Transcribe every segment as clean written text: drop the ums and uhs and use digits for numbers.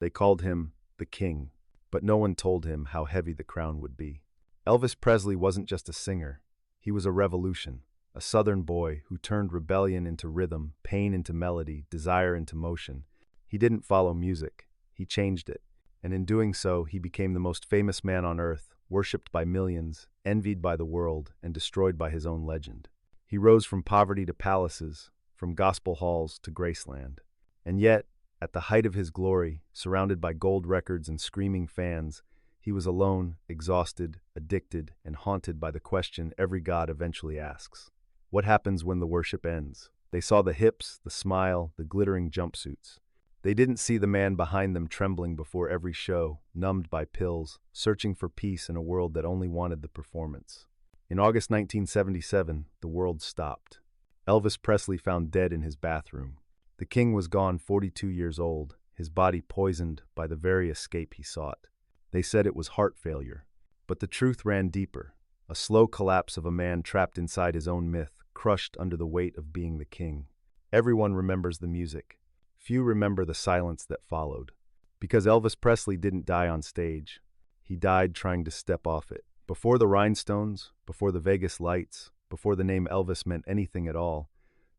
They called him the King, but no one told him how heavy the crown would be. Elvis Presley wasn't just a singer. He was a revolution, a Southern boy who turned rebellion into rhythm, pain into melody, desire into motion. He didn't follow music. He changed it. And in doing so, he became the most famous man on earth, worshipped by millions, envied by the world, and destroyed by his own legend. He rose from poverty to palaces, from gospel halls to Graceland. And yet, at the height of his glory, surrounded by gold records and screaming fans, he was alone, exhausted, addicted, and haunted by the question every god eventually asks. What happens when the worship ends? They saw the hips, the smile, the glittering jumpsuits. They didn't see the man behind them trembling before every show, numbed by pills, searching for peace in a world that only wanted the performance. In August 1977, the world stopped. Elvis Presley found dead in his bathroom. The King was gone, 42 years old, his body poisoned by the very escape he sought. They said it was heart failure. But the truth ran deeper, a slow collapse of a man trapped inside his own myth, crushed under the weight of being the king. Everyone remembers the music. Few remember the silence that followed. Because Elvis Presley didn't die on stage. He died trying to step off it. Before the rhinestones, before the Vegas lights, before the name Elvis meant anything at all,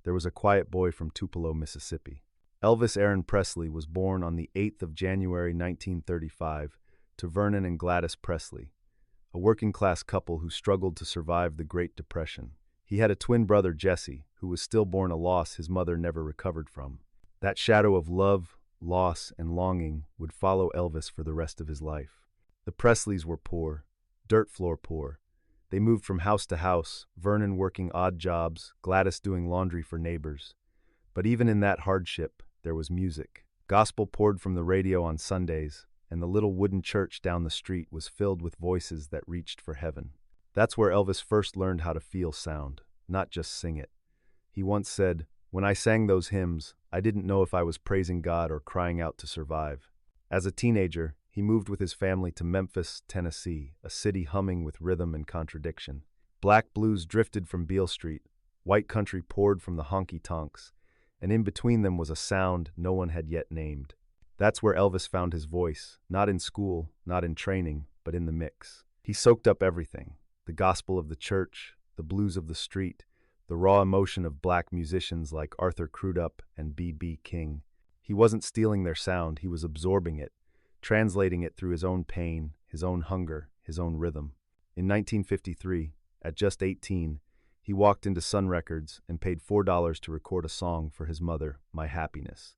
there was a quiet boy from Tupelo, Mississippi. Elvis Aaron Presley was born on the 8th of January 1935 to Vernon and Gladys Presley, a working-class couple who struggled to survive the Great Depression. He had a twin brother, Jesse, who was stillborn, a loss his mother never recovered from. That shadow of love, loss, and longing would follow Elvis for the rest of his life. The Presleys were poor, dirt floor poor. They moved from house to house, Vernon working odd jobs, Gladys doing laundry for neighbors. But even in that hardship, there was music. Gospel poured from the radio on Sundays, and the little wooden church down the street was filled with voices that reached for heaven. That's where Elvis first learned how to feel sound, not just sing it. He once said, "When I sang those hymns, I didn't know if I was praising God or crying out to survive." As a teenager, he moved with his family to Memphis, Tennessee, a city humming with rhythm and contradiction. Black blues drifted from Beale Street, white country poured from the honky-tonks, and in between them was a sound no one had yet named. That's where Elvis found his voice, not in school, not in training, but in the mix. He soaked up everything, the gospel of the church, the blues of the street, the raw emotion of black musicians like Arthur Crudup and B.B. King. He wasn't stealing their sound, he was absorbing it, translating it through his own pain, his own hunger, his own rhythm. In 1953, at just 18, he walked into Sun Records and paid $4 to record a song for his mother, My Happiness.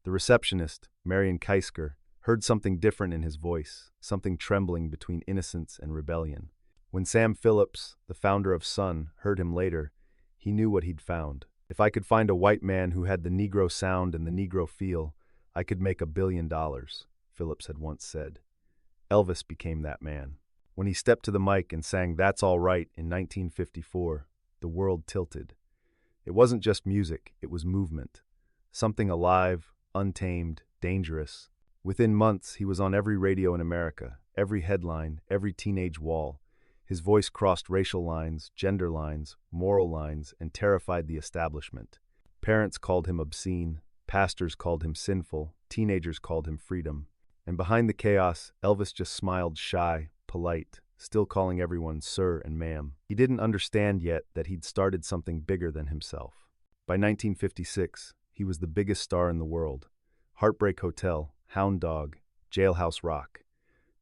The receptionist, Marion Keisker, heard something different in his voice, something trembling between innocence and rebellion. When Sam Phillips, the founder of Sun, heard him later, he knew what he'd found. "If I could find a white man who had the Negro sound and the Negro feel, I could make $1 billion, Phillips had once said. Elvis became that man. When he stepped to the mic and sang That's All Right in 1954, the world tilted. It wasn't just music, it was movement. Something alive, untamed, dangerous. Within months, he was on every radio in America, every headline, every teenage wall. His voice crossed racial lines, gender lines, moral lines, and terrified the establishment. Parents called him obscene, pastors called him sinful, teenagers called him freedom. And behind the chaos, Elvis just smiled, shy, polite, still calling everyone sir and ma'am. He didn't understand yet that he'd started something bigger than himself. By 1956, he was the biggest star in the world. Heartbreak Hotel, Hound Dog, Jailhouse Rock.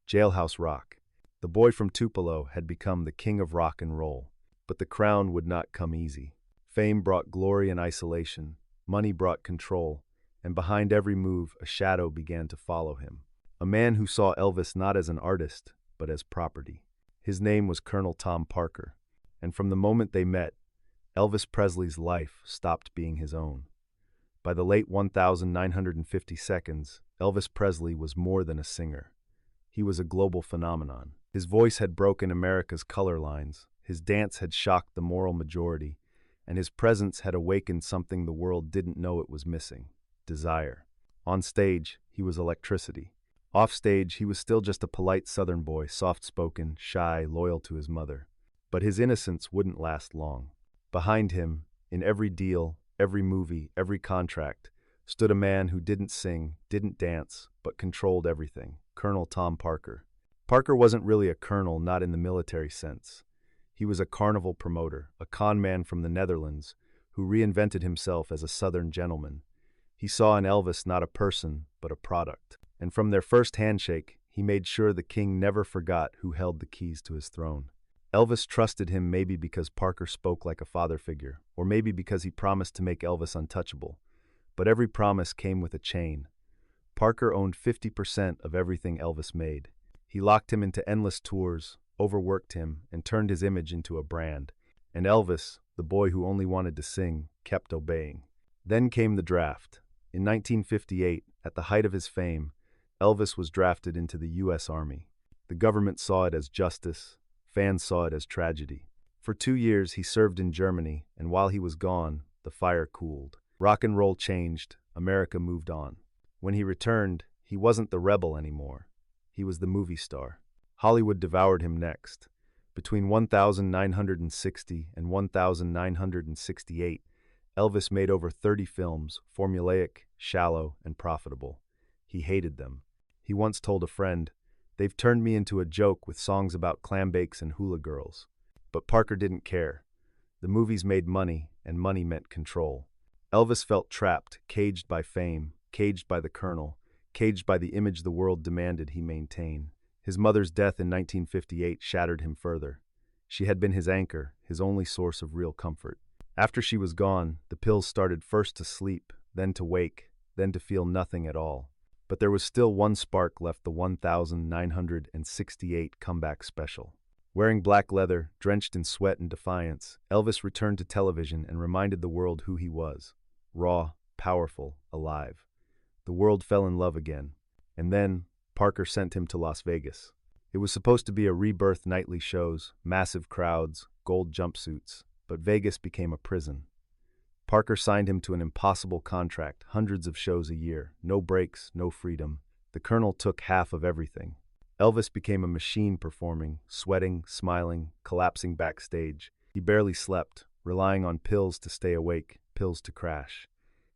Jailhouse Rock. The boy from Tupelo had become the king of rock and roll. But the crown would not come easy. Fame brought glory and isolation. Money brought control. And behind every move, a shadow began to follow him. A man who saw Elvis not as an artist, but as property. His name was Colonel Tom Parker. And from the moment they met, Elvis Presley's life stopped being his own. By the late 1950 seconds, Elvis Presley was more than a singer. He was a global phenomenon. His voice had broken America's color lines, his dance had shocked the moral majority, and his presence had awakened something the world didn't know it was missing: desire. On stage, he was electricity. Off stage, he was still just a polite Southern boy, soft-spoken, shy, loyal to his mother. But his innocence wouldn't last long. Behind him, in every deal, every movie, every contract, stood a man who didn't sing, didn't dance, but controlled everything. Colonel Tom Parker. Parker wasn't really a colonel, not in the military sense. He was a carnival promoter, a con man from the Netherlands, who reinvented himself as a Southern gentleman. He saw in Elvis not a person, but a product. And from their first handshake, he made sure the king never forgot who held the keys to his throne. Elvis trusted him maybe because Parker spoke like a father figure, or maybe because he promised to make Elvis untouchable. But every promise came with a chain. Parker owned 50% of everything Elvis made. He locked him into endless tours, overworked him, and turned his image into a brand. And Elvis, the boy who only wanted to sing, kept obeying. Then came the draft. In 1958, at the height of his fame, Elvis was drafted into the U.S. Army. The government saw it as justice. Fans saw it as tragedy. For 2 years, he served in Germany, and while he was gone, the fire cooled. Rock and roll changed. America moved on. When he returned, he wasn't the rebel anymore. He was the movie star. Hollywood devoured him next. Between 1960 and 1968, Elvis made over 30 films, formulaic, shallow, and profitable. He hated them. He once told a friend, "They've turned me into a joke with songs about clam bakes and hula girls." But Parker didn't care. The movies made money, and money meant control. Elvis felt trapped, caged by fame, caged by the colonel, caged by the image the world demanded he maintain. His mother's death in 1958 shattered him further. She had been his anchor, his only source of real comfort. After she was gone, the pills started first to sleep, then to wake, then to feel nothing at all. But there was still one spark left, the 1968 comeback special. Wearing black leather, drenched in sweat and defiance, Elvis returned to television and reminded the world who he was. Raw, powerful, alive. The world fell in love again. And then, Parker sent him to Las Vegas. It was supposed to be a rebirth, nightly shows, massive crowds, gold jumpsuits, but Vegas became a prison. Parker signed him to an impossible contract, hundreds of shows a year, no breaks, no freedom. The colonel took half of everything. Elvis became a machine performing, sweating, smiling, collapsing backstage. He barely slept, relying on pills to stay awake, pills to crash.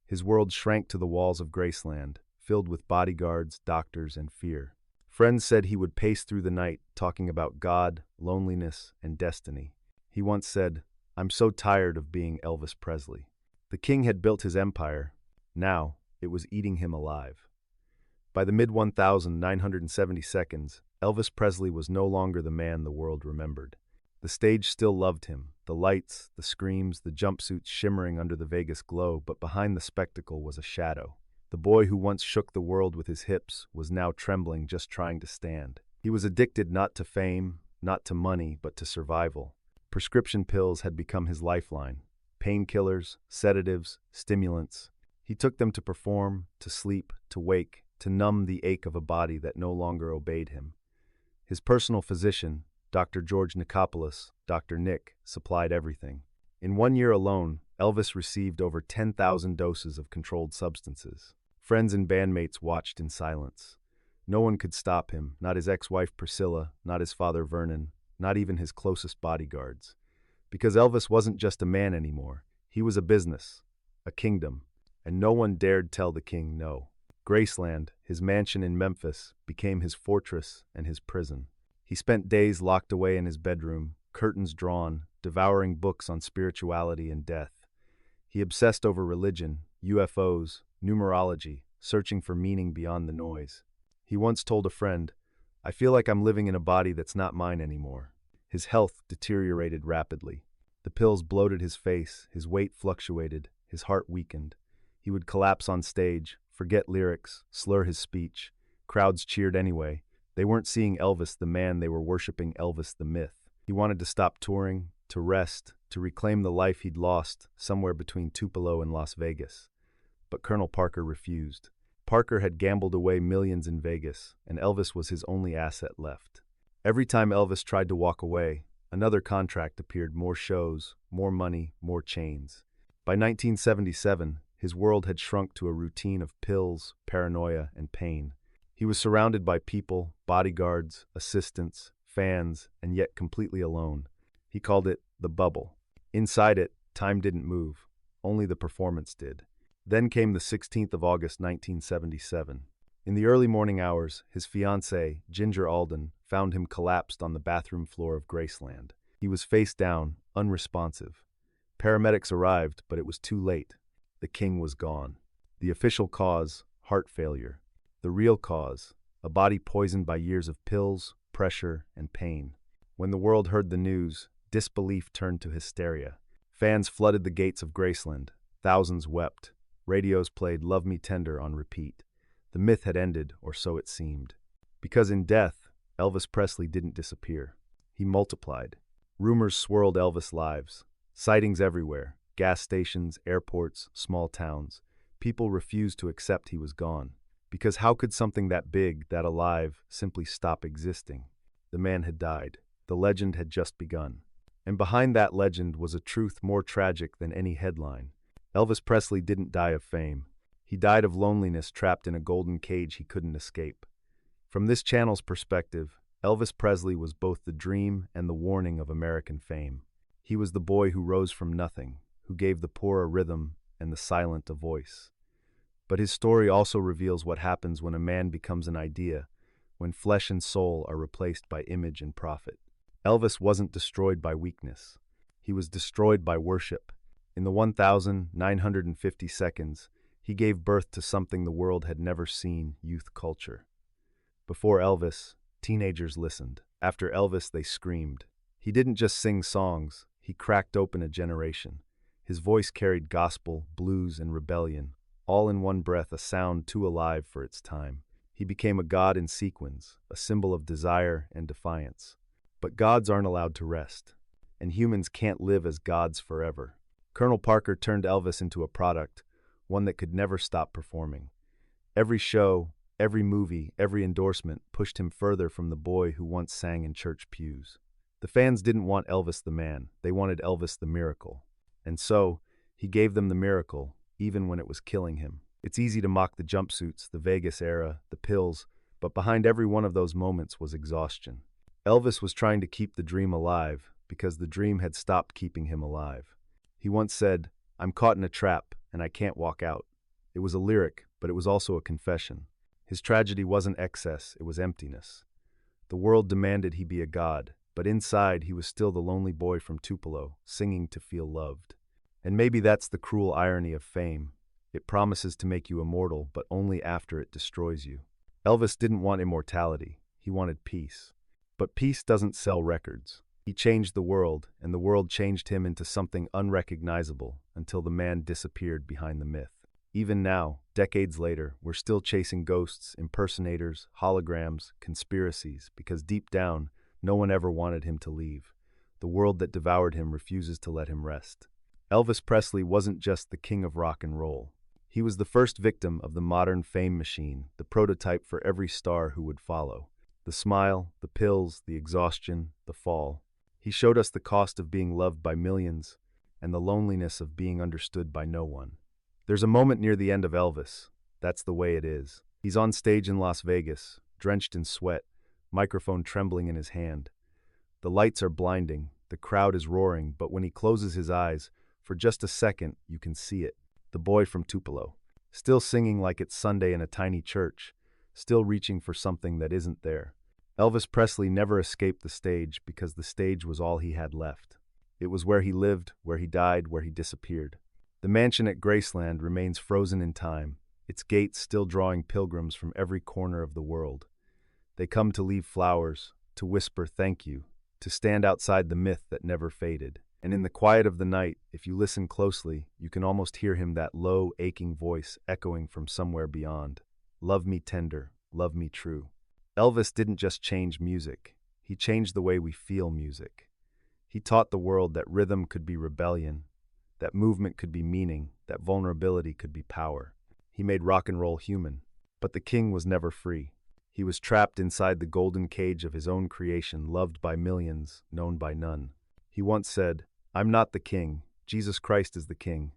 His world shrank to the walls of Graceland, filled with bodyguards, doctors, and fear. Friends said he would pace through the night, talking about God, loneliness, and destiny. He once said, "I'm so tired of being Elvis Presley." The king had built his empire. Now, it was eating him alive. By the mid-1970s, Elvis Presley was no longer the man the world remembered. The stage still loved him, the lights, the screams, the jumpsuits shimmering under the Vegas glow, but behind the spectacle was a shadow. The boy who once shook the world with his hips was now trembling, just trying to stand. He was addicted not to fame, not to money, but to survival. Prescription pills had become his lifeline. Painkillers, sedatives, stimulants. He took them to perform, to sleep, to wake, to numb the ache of a body that no longer obeyed him. His personal physician, Dr. George Nicopolis, Dr. Nick, supplied everything. In 1 year alone, Elvis received over 10,000 doses of controlled substances. Friends and bandmates watched in silence. No one could stop him, not his ex-wife Priscilla, not his father Vernon, not even his closest bodyguards. Because Elvis wasn't just a man anymore. He was a business, a kingdom, and no one dared tell the king no. Graceland, his mansion in Memphis, became his fortress and his prison. He spent days locked away in his bedroom, curtains drawn, devouring books on spirituality and death. He obsessed over religion, UFOs, numerology, searching for meaning beyond the noise. He once told a friend, "I feel like I'm living in a body that's not mine anymore." His health deteriorated rapidly. The pills bloated his face, his weight fluctuated, his heart weakened. He would collapse on stage, forget lyrics, slur his speech. Crowds cheered anyway. They weren't seeing Elvis the man, they were worshiping Elvis the myth. He wanted to stop touring, to rest, to reclaim the life he'd lost somewhere between Tupelo and Las Vegas. But Colonel Parker refused. Parker had gambled away millions in Vegas, and Elvis was his only asset left. Every time Elvis tried to walk away, another contract appeared, more shows, more money, more chains. By 1977, his world had shrunk to a routine of pills, paranoia, and pain. He was surrounded by people, bodyguards, assistants, fans, and yet completely alone. He called it the bubble. Inside it, time didn't move, only the performance did. Then came the 16th of August, 1977. In the early morning hours, his fiancée, Ginger Alden, found him collapsed on the bathroom floor of Graceland. He was face down, unresponsive. Paramedics arrived, but it was too late. The king was gone. The official cause, heart failure. The real cause, a body poisoned by years of pills, pressure, and pain. When the world heard the news, disbelief turned to hysteria. Fans flooded the gates of Graceland. Thousands wept. Radios played "Love Me Tender" on repeat. The myth had ended, or so it seemed. Because in death, Elvis Presley didn't disappear. He multiplied. Rumors swirled Elvis' lives. Sightings everywhere. Gas stations, airports, small towns. People refused to accept he was gone. Because how could something that big, that alive, simply stop existing? The man had died. The legend had just begun. And behind that legend was a truth more tragic than any headline. Elvis Presley didn't die of fame. He died of loneliness, trapped in a golden cage he couldn't escape. From this channel's perspective, Elvis Presley was both the dream and the warning of American fame. He was the boy who rose from nothing, who gave the poor a rhythm and the silent a voice. But his story also reveals what happens when a man becomes an idea, when flesh and soul are replaced by image and profit. Elvis wasn't destroyed by weakness. He was destroyed by worship. In the 1,950 seconds, he gave birth to something the world had never seen: youth culture. Before Elvis, teenagers listened. After Elvis, they screamed. He didn't just sing songs, he cracked open a generation. His voice carried gospel, blues, and rebellion, all in one breath, a sound too alive for its time. He became a god in sequins, a symbol of desire and defiance. But gods aren't allowed to rest, and humans can't live as gods forever. Colonel Parker turned Elvis into a product, one that could never stop performing. Every show, every movie, every endorsement pushed him further from the boy who once sang in church pews. The fans didn't want Elvis the man, they wanted Elvis the miracle. And so, he gave them the miracle, even when it was killing him. It's easy to mock the jumpsuits, the Vegas era, the pills, but behind every one of those moments was exhaustion. Elvis was trying to keep the dream alive because the dream had stopped keeping him alive. He once said, "I'm caught in a trap, and I can't walk out." It was a lyric, but it was also a confession. His tragedy wasn't excess, it was emptiness. The world demanded he be a god, but inside he was still the lonely boy from Tupelo, singing to feel loved. And maybe that's the cruel irony of fame. It promises to make you immortal, but only after it destroys you. Elvis didn't want immortality, he wanted peace. But peace doesn't sell records. He changed the world, and the world changed him into something unrecognizable until the man disappeared behind the myth. Even now, decades later, we're still chasing ghosts, impersonators, holograms, conspiracies, because deep down, no one ever wanted him to leave. The world that devoured him refuses to let him rest. Elvis Presley wasn't just the king of rock and roll. He was the first victim of the modern fame machine, the prototype for every star who would follow. The smile, the pills, the exhaustion, the fall. He showed us the cost of being loved by millions and the loneliness of being understood by no one. There's a moment near the end of Elvis. That's the way it is. He's on stage in Las Vegas, drenched in sweat, microphone trembling in his hand. The lights are blinding, the crowd is roaring, but when he closes his eyes, for just a second, you can see it. The boy from Tupelo, still singing like it's Sunday in a tiny church, still reaching for something that isn't there. Elvis Presley never escaped the stage because the stage was all he had left. It was where he lived, where he died, where he disappeared. The mansion at Graceland remains frozen in time, its gates still drawing pilgrims from every corner of the world. They come to leave flowers, to whisper thank you, to stand outside the myth that never faded. And in the quiet of the night, if you listen closely, you can almost hear him, that low, aching voice echoing from somewhere beyond. Love me tender, love me true. Elvis didn't just change music, he changed the way we feel music. He taught the world that rhythm could be rebellion, that movement could be meaning, that vulnerability could be power. He made rock and roll human. But the king was never free. He was trapped inside the golden cage of his own creation, loved by millions, known by none. He once said, "I'm not the king. Jesus Christ is the king.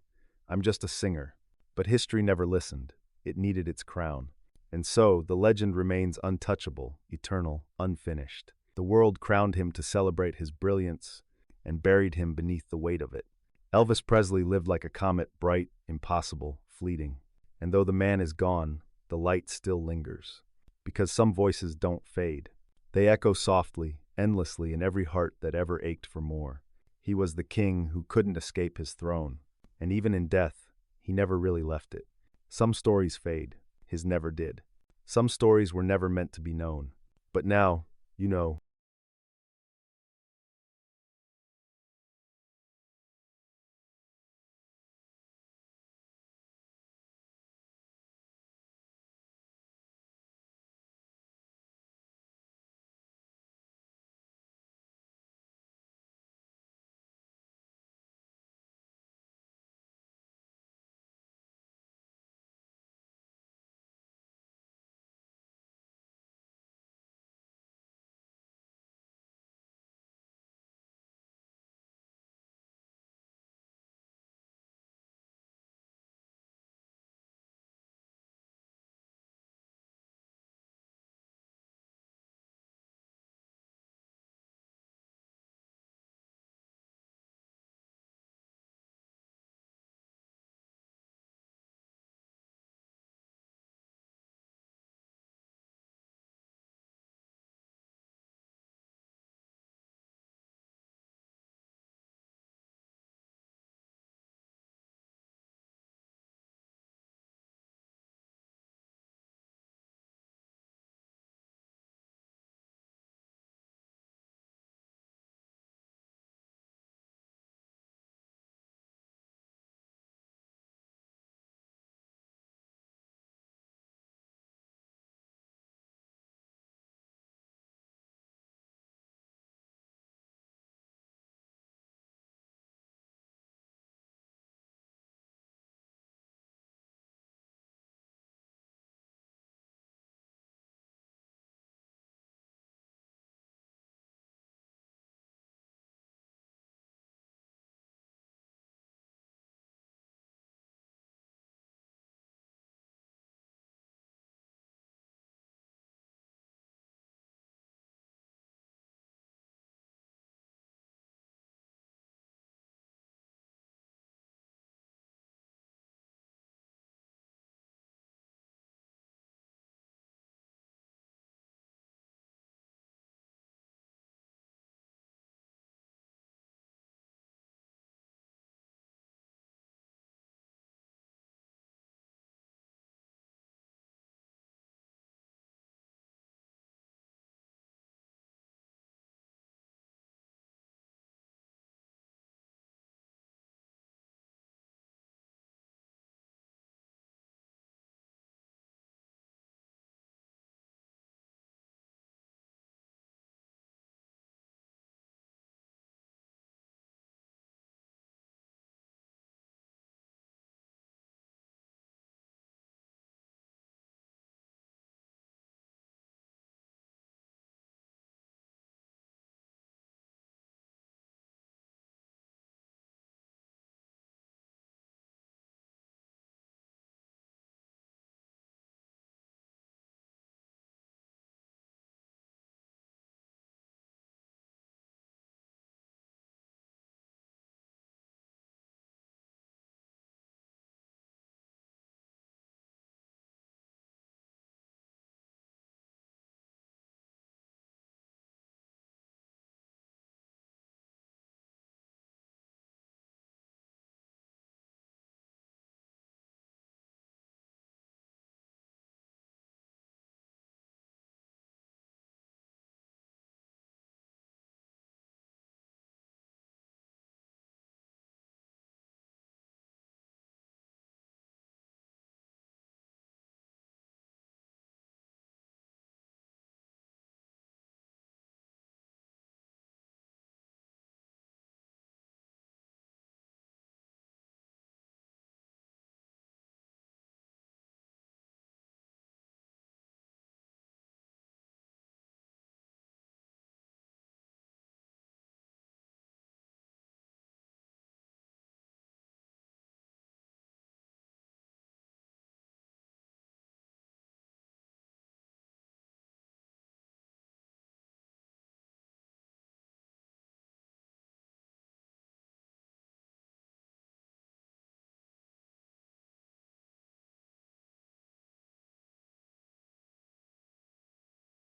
I'm just a singer." But history never listened. It needed its crown. And so, the legend remains untouchable, eternal, unfinished. The world crowned him to celebrate his brilliance and buried him beneath the weight of it. Elvis Presley lived like a comet, bright, impossible, fleeting. And though the man is gone, the light still lingers. Because some voices don't fade. They echo softly, endlessly in every heart that ever ached for more. He was the king who couldn't escape his throne, and even in death, he never really left it. Some stories fade, his never did. Some stories were never meant to be known. But now, you know,